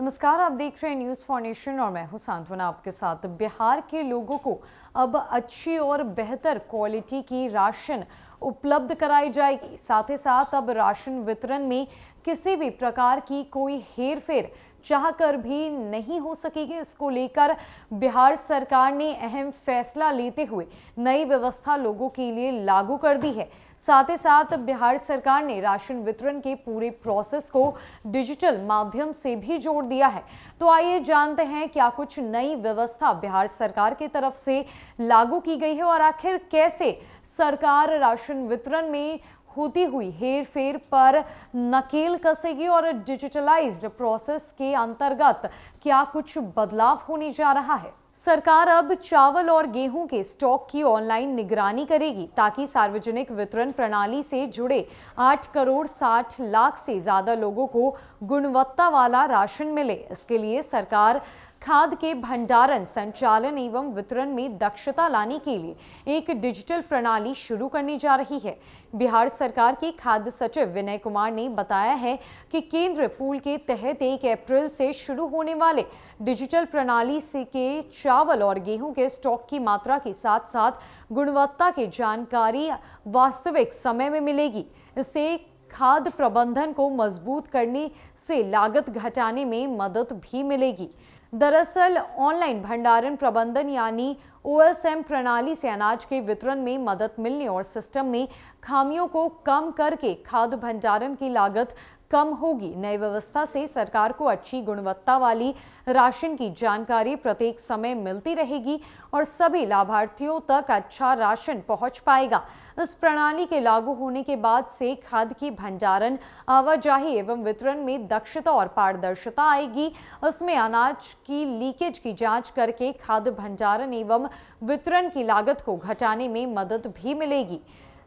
नमस्कार, आप देख रहे हैं न्यूज़ फॉर नेशन और मैं हूं सांत्वना आपके साथ। बिहार के लोगों को अब अच्छी और बेहतर क्वालिटी की राशन उपलब्ध कराई जाएगी। साथ ही साथ अब राशन वितरण में किसी भी प्रकार की कोई हेरफेर चाहकर भी नहीं हो सकेगी। इसको लेकर बिहार सरकार ने अहम फैसला लेते हुए नई व्यवस्था लोगों के लिए लागू कर दी है। साथ ही साथ बिहार सरकार ने राशन वितरण के पूरे प्रोसेस को डिजिटल माध्यम से भी जोड़ दिया है। तो आइए जानते हैं क्या कुछ नई व्यवस्था बिहार सरकार की तरफ से लागू की गई है और आखिर कैसे सरकार राशन वितरण में होती हुई हेरफेर पर नकेल कसेगी और डिजिटलाइज्ड प्रोसेस के अंतर्गत क्या कुछ बदलाव होने जा रहा है। सरकार अब चावल और गेहूं के स्टॉक की ऑनलाइन निगरानी करेगी ताकि सार्वजनिक वितरण प्रणाली से जुड़े 8 करोड़ 60 लाख से ज्यादा लोगों को गुणवत्ता वाला राशन मिले। इसके लिए सरकार खाद्य के भंडारण, संचालन एवं वितरण में दक्षता लाने के लिए एक डिजिटल प्रणाली शुरू करने जा रही है। बिहार सरकार के खाद्य सचिव विनय कुमार ने बताया है कि केंद्र पूल के तहत 1 अप्रैल से शुरू होने वाले डिजिटल प्रणाली से के चावल और गेहूं के स्टॉक की मात्रा के साथ साथ गुणवत्ता की जानकारी वास्तविक समय में मिलेगी। इससे खाद्य प्रबंधन को मजबूत करने से लागत घटाने में मदद भी मिलेगी। दरअसल ऑनलाइन भंडारण प्रबंधन यानी OSM प्रणाली से अनाज के वितरण में मदद मिलने और सिस्टम में खामियों को कम करके खाद्य भंडारण की लागत कम होगी। नई व्यवस्था से सरकार को अच्छी गुणवत्ता वाली राशन की जानकारी प्रत्येक समय मिलती रहेगी और सभी लाभार्थियों तक अच्छा राशन पहुंच पाएगा। इस प्रणाली के लागू होने के बाद से खाद्य की भंडारण, आवाजाही एवं वितरण में दक्षता और पारदर्शिता आएगी। इसमें अनाज की लीकेज की जांच करके खाद्य भंडारण एवं वितरण की लागत को घटाने में मदद भी मिलेगी।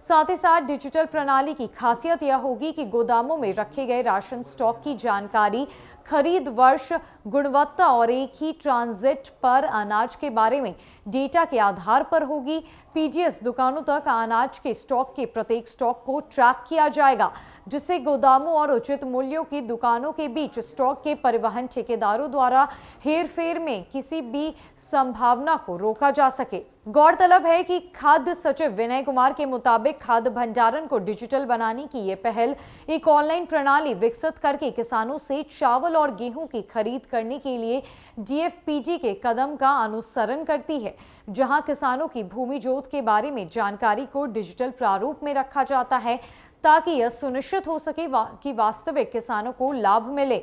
साथ ही साथ डिजिटल प्रणाली की खासियत यह होगी कि गोदामों में रखे गए राशन स्टॉक की जानकारी खरीद वर्ष, गुणवत्ता और एक ही ट्रांजिट पर अनाज के बारे में डेटा के आधार पर होगी। PDS दुकानों तक अनाज के स्टॉक के प्रत्येक स्टॉक को ट्रैक किया जाएगा, जिससे गोदामों और उचित मूल्यों की दुकानों के बीच स्टॉक के परिवहन ठेकेदारों द्वारा हेरफेर में किसी भी संभावना को रोका जा सके। गौरतलब है कि खाद्य सचिव विनय कुमार के मुताबिक खाद्य भंडारण को डिजिटल बनाने की ये पहल एक ऑनलाइन प्रणाली विकसित करके किसानों से चावल और गेहूं की खरीद करने के लिए DFPD के कदम का अनुसरण करती है, जहां किसानों की भूमि जोत के बारे में जानकारी को डिजिटल प्रारूप में रखा जाता है ताकि यह सुनिश्चित हो सके कि वास्तविक किसानों को लाभ मिले।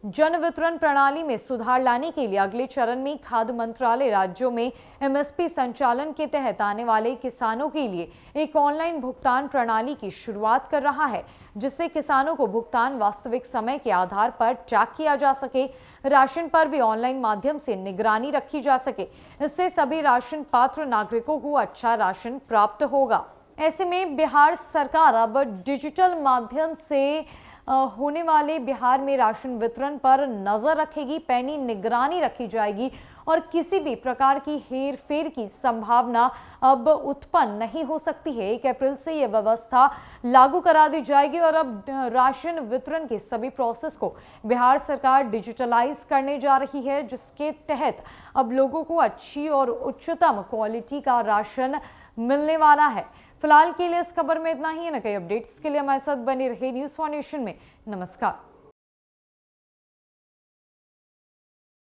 जन वितरण प्रणाली में सुधार लाने के लिए अगले चरण में खाद्य मंत्रालय राज्यों में MSP संचालन के तहत आने वाले किसानों के लिए एक ऑनलाइन भुगतान प्रणाली की शुरुआत कर रहा है, जिससे किसानों को भुगतान वास्तविक समय के आधार पर ट्रैक किया जा सके। राशन पर भी ऑनलाइन माध्यम से निगरानी रखी जा सके। इससे सभी राशन पात्र नागरिकों को अच्छा राशन प्राप्त होगा। ऐसे में बिहार सरकार अब डिजिटल माध्यम से होने वाले बिहार में राशन वितरण पर नजर रखेगी, पैनी निगरानी रखी जाएगी और किसी भी प्रकार की हेरफेर की संभावना अब उत्पन्न नहीं हो सकती है। 1 अप्रैल से यह व्यवस्था लागू करा दी जाएगी और अब राशन वितरण के सभी प्रोसेस को बिहार सरकार डिजिटलाइज करने जा रही है, जिसके तहत अब लोगों को अच्छी और उच्चतम क्वालिटी का राशन मिलने वाला है। फिलहाल के लिए इस खबर में इतना ही है। न कई अपडेट्स के लिए हमारे साथ बने रहे न्यूज़ फॉर नेशन में। नमस्कार।